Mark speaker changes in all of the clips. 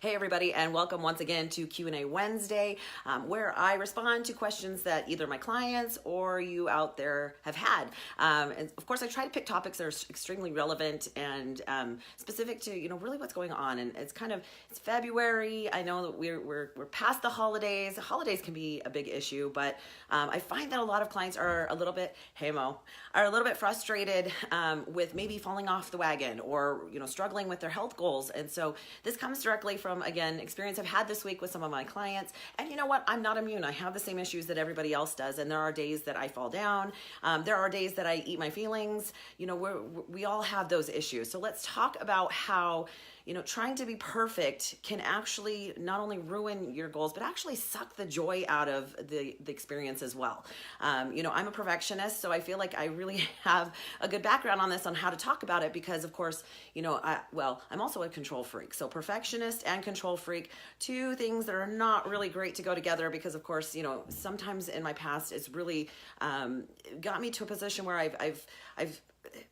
Speaker 1: Hey everybody, and welcome once again to Q&A Wednesday, where I respond to questions that either my clients or you out there have had. And of course, I try to pick topics that are extremely relevant and specific to really what's going on. And it's February. I know that we're past the holidays. The holidays can be a big issue, but I find that a lot of clients are a little bit, hey Mo, are a little bit frustrated with maybe falling off the wagon or struggling with their health goals. And so this comes directly from, again, experience I've had this week with some of my clients. And you know what? I'm not immune. I have the same issues that everybody else does. And there are days that I fall down. There are days that I eat my feelings. We all have those issues. So let's talk about how trying to be perfect can actually not only ruin your goals, but actually suck the joy out of the experience as well. I'm a perfectionist, so I feel like I really have a good background on this, on how to talk about it, because of course, I'm also a control freak. So perfectionist and control freak, two things that are not really great to go together, because of course, sometimes in my past, it's really got me to a position where I've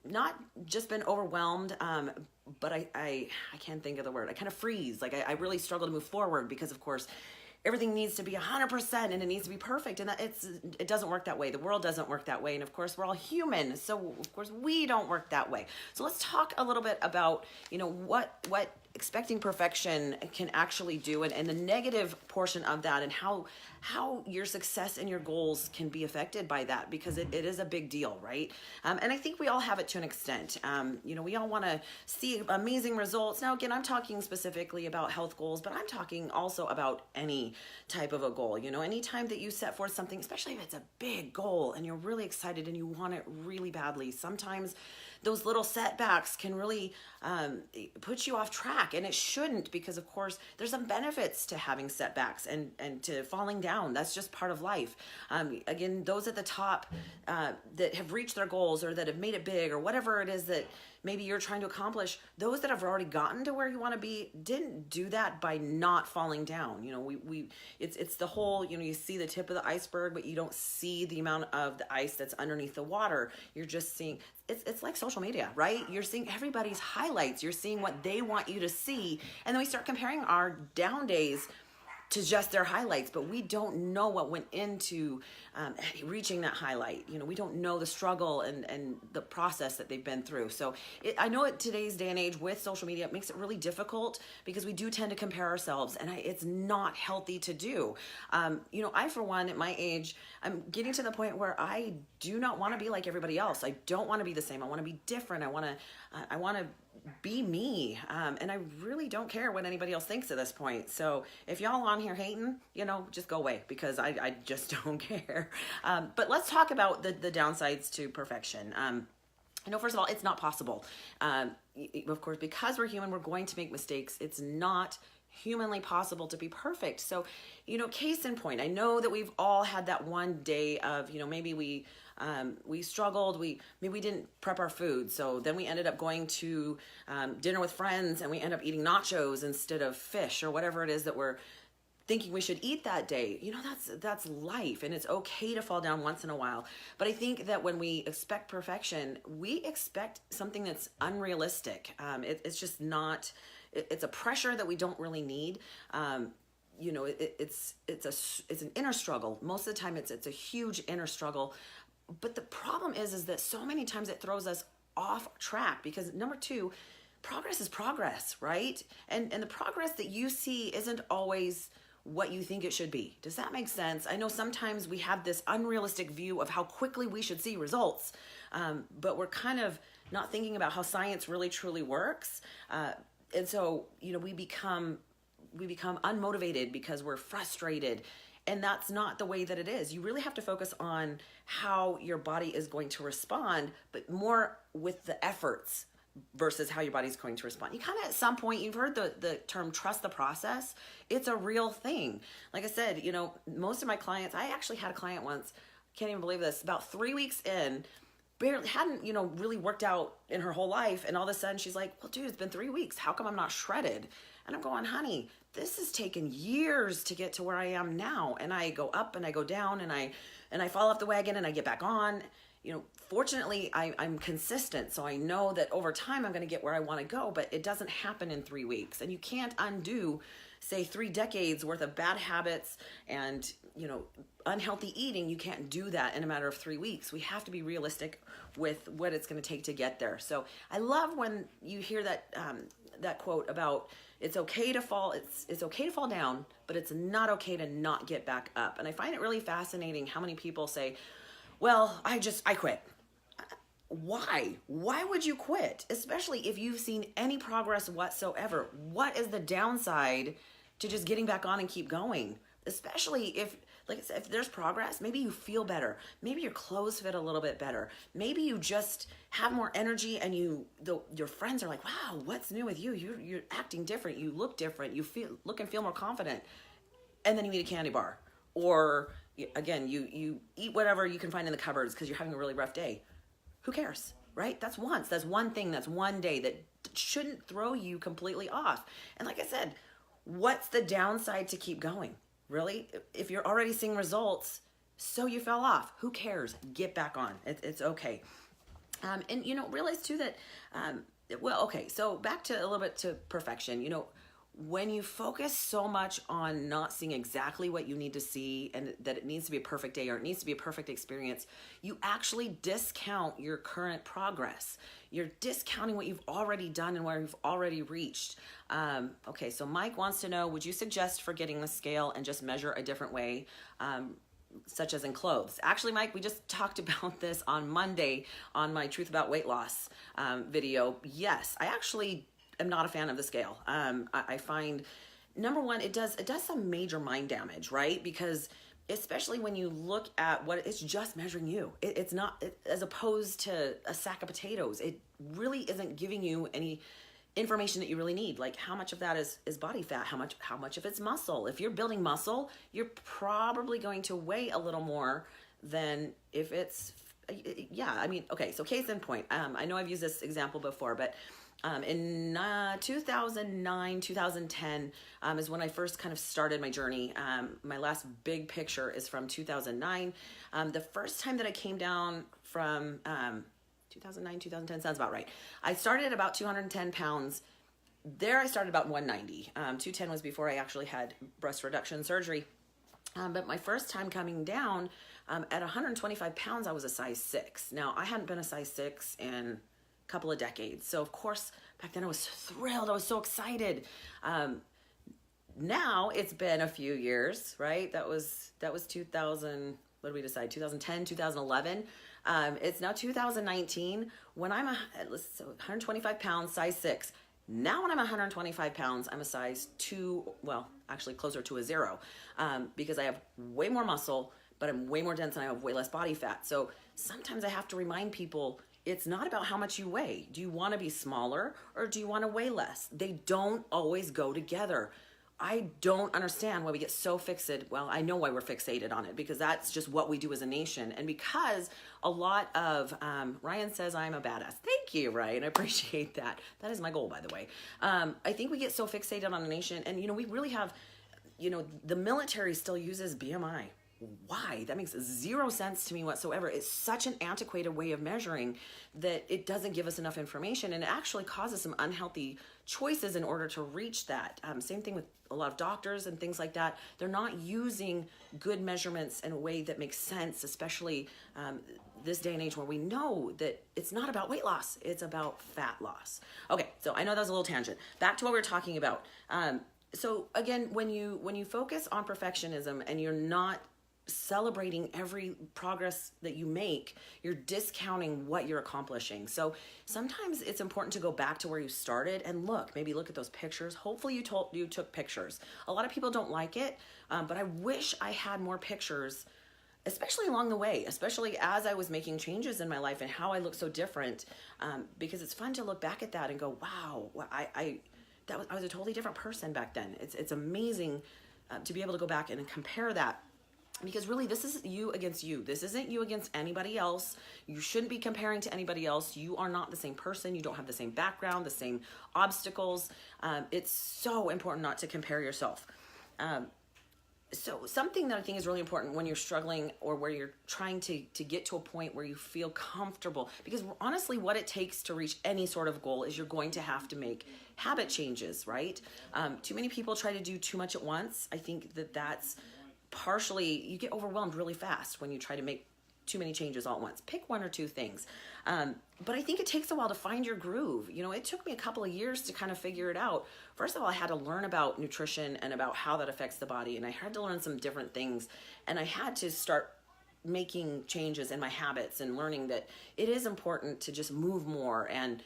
Speaker 1: not just been overwhelmed, but I can't think of the word. I kind of freeze. Like I really struggle to move forward because, of course, everything needs to be 100% and it needs to be perfect. And it doesn't work that way. The world doesn't work that way. And of course, we're all human. So of course, we don't work that way. So let's talk a little bit about, what expecting perfection can actually do, and the negative portion of that, and how your success and your goals can be affected by that, because it is a big deal, right? And I think we all have it to an extent. We all want to see amazing results. Now, again, I'm talking specifically about health goals, but I'm talking also about any type of a goal. Anytime that you set forth something, especially if it's a big goal and you're really excited and you want it really badly, sometimes those little setbacks can really put you off track, and it shouldn't, because of course there's some benefits to having setbacks and to falling down. That's just part of life. Again, those at the top that have reached their goals, or that have made it big, or whatever it is that maybe you're trying to accomplish, those that have already gotten to where you want to be didn't do that by not falling down. It's the whole, you see the tip of the iceberg, but you don't see the amount of the ice that's underneath the water. You're just seeing, it's like social media, right? You're seeing everybody's highlights. You're seeing what they want you to see. And then we start comparing our down days to just their highlights, but we don't know what went into reaching that highlight. We don't know the struggle and the process that they've been through. So I know at today's day and age with social media, it makes it really difficult, because we do tend to compare ourselves, and it's not healthy to do. I, for one, at my age, I'm getting to the point where I do not want to be like everybody else. I don't want to be the same. I want to be different. I want to be me. And I really don't care what anybody else thinks at this point. So if y'all on here hating, just go away, because I just don't care. But let's talk about the downsides to perfection. First of all, it's not possible. Of course, because we're human, we're going to make mistakes. It's not humanly possible to be perfect. So, case in point, I know that we've all had that one day of, maybe we struggled, maybe we didn't prep our food, so then we ended up going to dinner with friends, and we end up eating nachos instead of fish, or whatever it is that we're thinking we should eat that day. That's life, and it's okay to fall down once in a while. But I think that when we expect perfection, we expect something that's unrealistic. It's just not. It's a pressure that we don't really need. It's an inner struggle. Most of the time, it's a huge inner struggle. But the problem is that so many times it throws us off track, because number two, progress is progress, right? And the progress that you see isn't always what you think it should be. Does that make sense? I know sometimes we have this unrealistic view of how quickly we should see results, but we're kind of not thinking about how science really truly works. And so, we become unmotivated because we're frustrated. And that's not the way that it is. You really have to focus on how your body is going to respond, but more with the efforts versus how your body's going to respond. You kind of, at some point, you've heard the term trust the process. It's a real thing. Like I said, most of my clients, I actually had a client once, can't even believe this, about 3 weeks in, barely hadn't, really worked out in her whole life. And all of a sudden she's like, well, dude, it's been 3 weeks. How come I'm not shredded? And I'm going, honey, this has taken years to get to where I am now. And I go up and I go down, and I fall off the wagon and I get back on. fortunately I'm consistent. So I know that over time I'm going to get where I want to go, but it doesn't happen in 3 weeks. And you can't undo, say, 3 decades worth of bad habits and, unhealthy eating. You can't do that in a matter of 3 weeks. We have to be realistic with what it's going to take to get there. So I love when you hear that quote about it's okay to fall. It's okay to fall down, but it's not okay to not get back up. And I find it really fascinating how many people say, well, I quit. Why? Why would you quit? Especially if you've seen any progress whatsoever. What is the downside to just getting back on and keep going? Especially if, like I said, if there's progress, maybe you feel better. Maybe your clothes fit a little bit better. Maybe you just have more energy and your friends are like, wow, what's new with you? You're acting different. You look different. You look and feel more confident. And then you eat a candy bar. Or again, you eat whatever you can find in the cupboards because you're having a really rough day. Who cares, right? That's one thing, that's one day that shouldn't throw you completely off. And like I said, what's the downside to keep going? Really? If you're already seeing results, so you fell off. Who cares? Get back on. It's okay. And realize too that, so back to a little bit to perfection. When you focus so much on not seeing exactly what you need to see and that it needs to be a perfect day or it needs to be a perfect experience, you actually discount your current progress. You're discounting what you've already done and where you've already reached. So Mike wants to know, would you suggest forgetting the scale and just measure a different way, such as in clothes? Actually, Mike, we just talked about this on Monday on my Truth About Weight Loss video. Yes, I actually am not a fan of the scale. I find, number one, it does some major mind damage, right? Because especially when you look at what it's just measuring you, it's not, as opposed to a sack of potatoes, it really isn't giving you any information that you really need. Like how much of that is body fat, how much of it's muscle. If you're building muscle, you're probably going to weigh a little more than if it's, so case in point, I know I've used this example before, but in 2009, 2010 is when I first kind of started my journey. My last big picture is from 2009. The first time that I came down from 2009, 2010 sounds about right. I started at about 210 pounds. There I started about 190. 210 was before I actually had breast reduction surgery. But my first time coming down at 125 pounds, I was a size 6. Now, I hadn't been a size 6 in couple of decades. So of course, back then I was thrilled. I was so excited. Now it's been a few years, right? That was 2000, what did we decide? 2010, 2011. It's now 2019 when I'm 125 pounds, size 6. Now when I'm 125 pounds, I'm a size 2, well, actually closer to a 0, because I have way more muscle, but I'm way more dense and I have way less body fat. So sometimes I have to remind people, it's not about how much you weigh. Do you want to be smaller or do you want to weigh less? They don't always go together. I don't understand why we get so fixated. Well, I know why we're fixated on it, because that's just what we do as a nation. And because a lot of, Ryan says I'm a badass. Thank you, Ryan. I appreciate that. That is my goal, by the way. I think we get so fixated on a nation, and, we really have, the military still uses BMI. Why? That makes 0 sense to me whatsoever. It's such an antiquated way of measuring that it doesn't give us enough information, and it actually causes some unhealthy choices in order to reach that. Same thing with a lot of doctors and things like that. They're not using good measurements in a way that makes sense, especially this day and age where we know that it's not about weight loss, it's about fat loss. Okay, so I know that was a little tangent. Back to what we were talking about. So again, when you focus on perfectionism and you're not celebrating every progress that you make, you're discounting what you're accomplishing. So sometimes it's important to go back to where you started and maybe look at those pictures. Hopefully you took pictures. A lot of people don't like it, but I wish I had more pictures, especially along the way, especially as I was making changes in my life and how I look so different, because it's fun to look back at that and go, wow, I was a totally different person back then. It's amazing to be able to go back and compare that. Because really, this is you against you. This isn't you against anybody else. You shouldn't be comparing to anybody else. You are not the same person. You don't have the same background, the same obstacles. It's so important not to compare yourself. So something that I think is really important when you're struggling or where you're trying to get to a point where you feel comfortable, because honestly what it takes to reach any sort of goal is you're going to have to make habit changes, right? Too many people try to do too much at once. I think that that's partially, you get overwhelmed really fast when you try to make too many changes all at once. Pick one or two things. But I think it takes a while to find your groove. You know, it took me a couple of years to kind of figure it out. First of all, I had to learn about nutrition and about how that affects the body. And I had to learn some different things. And I had to start making changes in my habits and learning that it is important to just move more and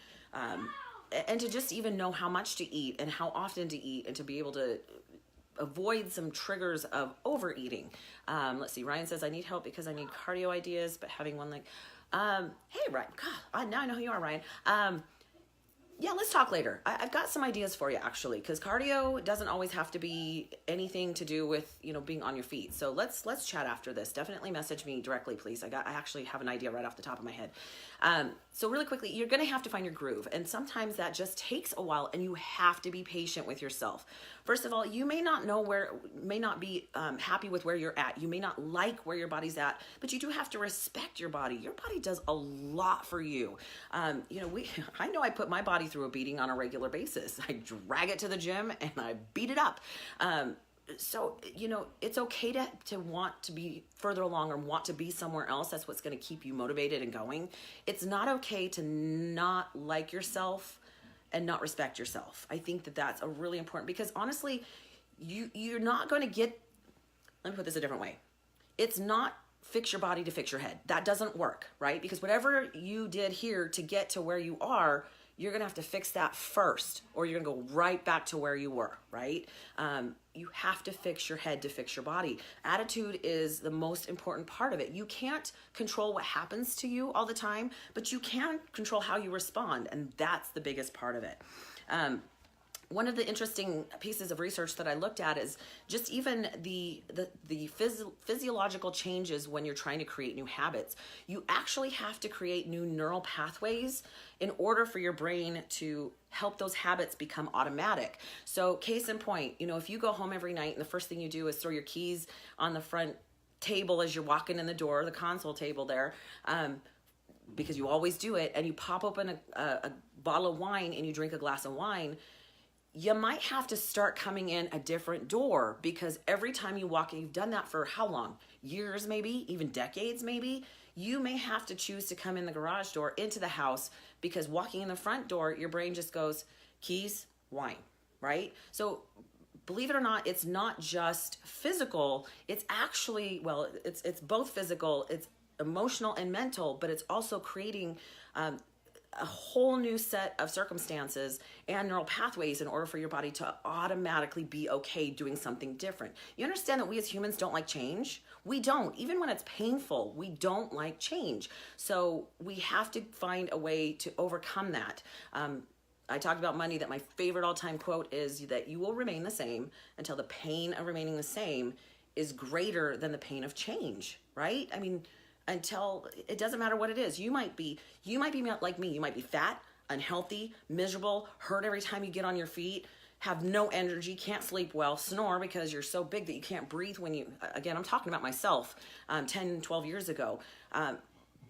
Speaker 1: to just even know how much to eat and how often to eat and to be able to avoid some triggers of overeating. Let's see, Ryan says, I need help because I need cardio ideas, but having one like, hey, Ryan, God, now I know who you are, Ryan. Yeah, let's talk later. I've got some ideas for you actually, because cardio doesn't always have to be anything to do with, you know, being on your feet. So let's chat after this. Definitely message me directly, please. I actually have an idea right off the top of my head. So really quickly, you're going to have to find your groove. And sometimes that just takes a while and you have to be patient with yourself. First of all, you may not be happy with where you're at. You may not like where your body's at, but you do have to respect your body. Your body does a lot for you. You know, I know I put my body through a beating on a regular basis. I drag it to the gym and I beat it up. So, you know, it's okay to want to be further along or want to be somewhere else. That's what's going to keep you motivated and going. It's not okay to not like yourself and not respect yourself. I think that that's a really important, because honestly, you're not going to get, let me put this a different way. It's not fix your body to fix your head. That doesn't work, right? Because whatever you did here to get to where you are, you're going to have to fix that first, or you're going to go right back to where you were, right? You have to fix your head to fix your body. Attitude is the most important part of it. You can't control what happens to you all the time, but you can control how you respond, and that's the biggest part of it. One of the interesting pieces of research that I looked at is just even the physiological changes when you're trying to create new habits. You actually have to create new neural pathways in order for your brain to help those habits become automatic. So case in point, you know, if you go home every night and the first thing you do is throw your keys on the front table as you're walking in the door, the console table there, because you always do it, and you pop open a bottle of wine and you drink a glass of wine, you might have to start coming in a different door, because every time you walk in, you've done that for how long? Years, maybe, even decades, maybe. You may have to choose to come in the garage door into the house, because walking in the front door, your brain just goes, keys, wine, right? So believe it or not, it's not just physical. It's actually, well, it's both physical, it's emotional and mental, but it's also creating a whole new set of circumstances and neural pathways in order for your body to automatically be okay doing something different. You understand that we as humans don't like change? We don't. Even when it's painful, we don't like change. So we have to find a way to overcome that. I talked about money, that my favorite all-time quote is that you will remain the same until the pain of remaining the same is greater than the pain of change, right? I mean, until, it doesn't matter what it is. You might be like me. You might be fat, unhealthy, miserable, hurt every time you get on your feet, have no energy, can't sleep well, snore because you're so big that you can't breathe when you, again, I'm talking about myself 10, 12 years ago.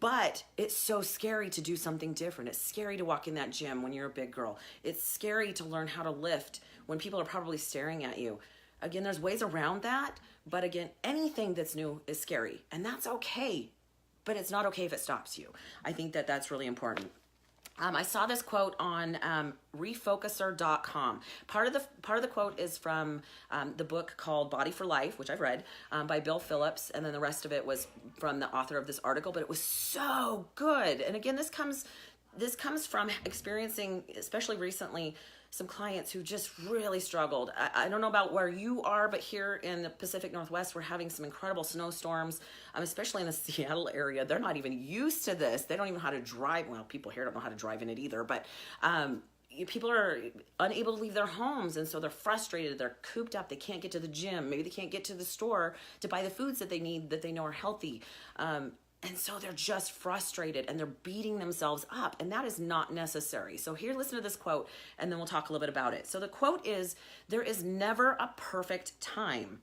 Speaker 1: But it's so scary to do something different. It's scary to walk in that gym when you're a big girl. It's scary to learn how to lift when people are probably staring at you. Again, there's ways around that. But again, anything that's new is scary, and that's okay. But it's not okay if it stops you. I think that that's really important. I saw this quote on refocuser.com. Part of the quote is from the book called Body for Life, which I've read, by Bill Phillips, and then the rest of it was from the author of this article. But it was so good. And again, this comes from experiencing, especially recently, some clients who just really struggled. I don't know about where you are, but here in the Pacific Northwest, we're having some incredible snowstorms, especially in the Seattle area. They're not even used to this. They don't even know how to drive. Well, people here don't know how to drive in it either, but people are unable to leave their homes, and so they're frustrated. They're cooped up. They can't get to the gym. Maybe they can't get to the store to buy the foods that they need, that they know are healthy. And so they're just frustrated and they're beating themselves up, and that is not necessary. So here, listen to this quote, and then we'll talk a little bit about it. So the quote is, there is never a perfect time.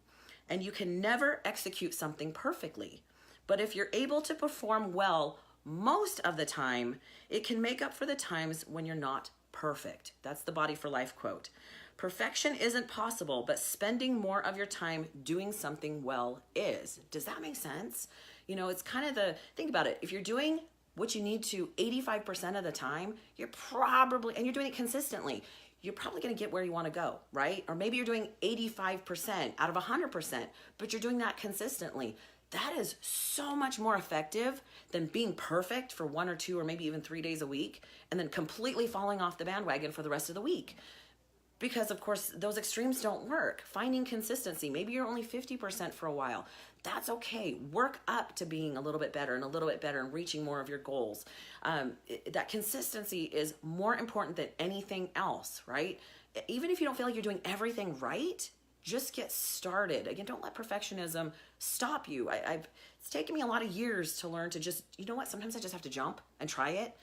Speaker 1: and you can never execute something perfectly. But if you're able to perform well most of the time, it can make up for the times when you're not perfect. That's the Body for Life quote. Perfection isn't possible, but spending more of your time doing something well is. Does that make sense? You know, it's kind of think about it. If you're doing what you need to 85% of the time, you're doing it consistently, you're probably going to get where you want to go, right? Or maybe you're doing 85% out of 100%, but you're doing that consistently. That is so much more effective than being perfect for 1 or 2 or maybe even 3 days a week and then completely falling off the bandwagon for the rest of the week. Because of course, those extremes don't work. Finding consistency, maybe you're only 50% for a while. That's okay. Work up to being a little bit better and reaching more of your goals. That consistency is more important than anything else, right? Even if you don't feel like you're doing everything right, just get started. Again, don't let perfectionism stop you. It's taken me a lot of years to learn to just, you know what, sometimes I just have to jump and try it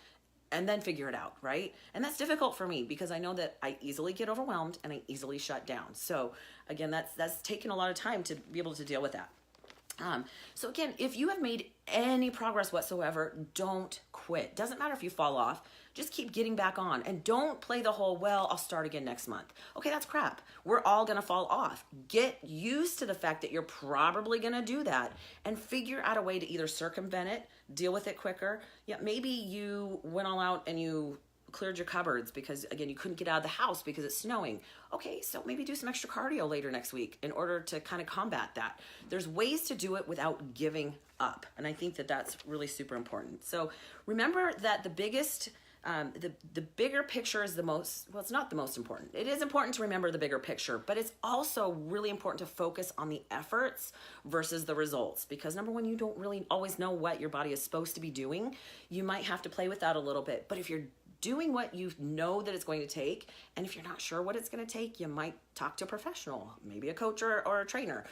Speaker 1: and then figure it out, right? And that's difficult for me because I know that I easily get overwhelmed and I easily shut down. So again, that's taken a lot of time to be able to deal with that. So again, if you have made any progress whatsoever, don't quit. Doesn't matter if you fall off, just keep getting back on and don't play the whole, well, I'll start again next month. Okay, that's crap. We're all gonna fall off. Get used to the fact that you're probably gonna do that and figure out a way to either circumvent it, deal with it quicker. Yeah, maybe you went all out and you cleared your cupboards because again, you couldn't get out of the house because it's snowing. Okay, so maybe do some extra cardio later next week in order to kind of combat that. There's ways to do it without giving up. And I think that that's really super important. So remember that the biggest, the bigger picture is the most, well, it's not the most important. It is important to remember the bigger picture, but it's also really important to focus on the efforts versus the results. Because number one, you don't really always know what your body is supposed to be doing. You might have to play with that a little bit. But if you're doing what you know that it's going to take, and if you're not sure what it's going to take, you might talk to a professional, maybe a coach or a trainer,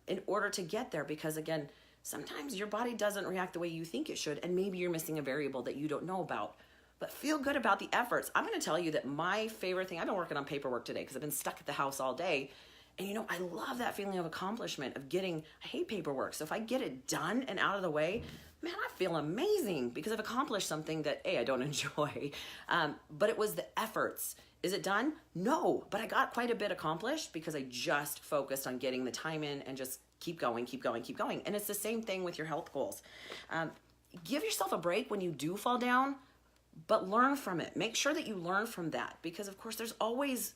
Speaker 1: in order to get there. Because again, sometimes your body doesn't react the way you think it should, and maybe you're missing a variable that you don't know about. But feel good about the efforts. I'm going to tell you that my favorite thing, I've been working on paperwork today because I've been stuck at the house all day. And you know, I love that feeling of accomplishment of I hate paperwork. So if I get it done and out of the way, man, I feel amazing because I've accomplished something that I don't enjoy. But it was the efforts. Is it done? No, but I got quite a bit accomplished because I just focused on getting the time in and just keep going. And it's the same thing with your health goals. Give yourself a break when you do fall down, but learn from it. Make sure that you learn from that because of course there's always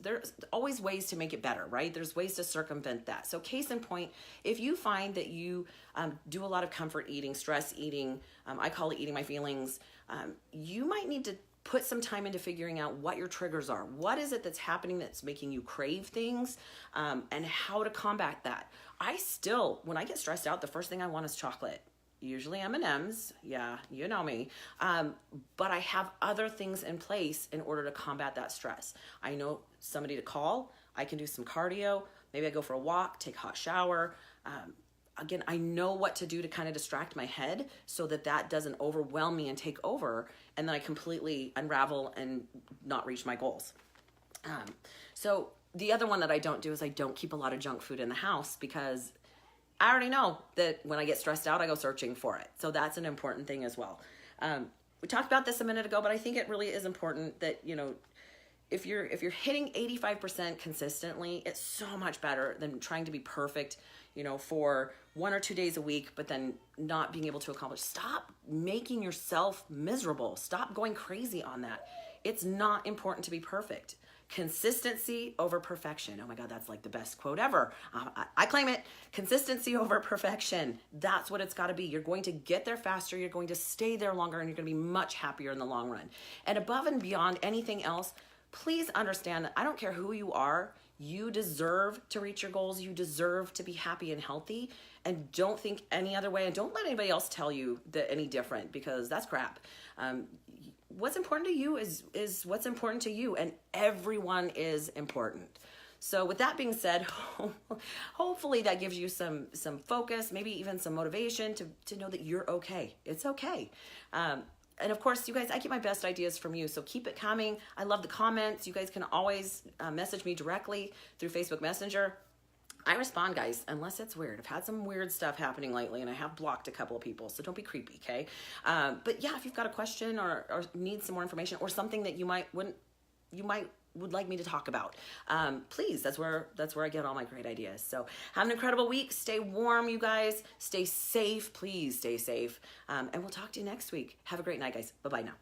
Speaker 1: ways to make it better, right? There's ways to circumvent that. So case in point, if you find that you do a lot of comfort eating, stress eating, I call it eating my feelings, you might need to put some time into figuring out what your triggers are. What is it that's happening that's making you crave things, and how to combat that. When I get stressed out, the first thing I want is chocolate. Usually M&Ms, yeah, you know me. But I have other things in place in order to combat that stress. I know somebody to call. I can do some cardio. Maybe I go for a walk, take a hot shower. Again, I know what to do to kind of distract my head so that doesn't overwhelm me and take over, and then I completely unravel and not reach my goals. So the other one that I don't do is I don't keep a lot of junk food in the house because I already know that when I get stressed out, I go searching for it. So that's an important thing as well. We talked about this a minute ago, but I think it really is important that, you know, if you're hitting 85% consistently, it's so much better than trying to be perfect, you know, for 1 or 2 days a week, but then not being able to accomplish. Stop making yourself miserable. Stop going crazy on that. It's not important to be perfect. Consistency over perfection. Oh my God, that's like the best quote ever. I claim it. Consistency over perfection. That's what it's got to be. You're going to get there faster. You're going to stay there longer, and you're going to be much happier in the long run. And above and beyond anything else, please understand that I don't care who you are. You deserve to reach your goals. You deserve to be happy and healthy. And don't think any other way. And don't let anybody else tell you that any different, because that's crap. What's important to you is what's important to you, and everyone is important. So with that being said, hopefully that gives you some focus, maybe even some motivation to know that you're okay. It's okay. And of course, you guys, I get my best ideas from you, so keep it coming. I love the comments. You guys can always message me directly through Facebook Messenger. I respond, guys, unless it's weird. I've had some weird stuff happening lately, and I have blocked a couple of people, so don't be creepy, okay? But yeah, if you've got a question or need some more information or something that you might would like me to talk about, please, that's where I get all my great ideas. So have an incredible week. Stay warm, you guys. Stay safe. Please stay safe. And we'll talk to you next week. Have a great night, guys. Bye-bye now.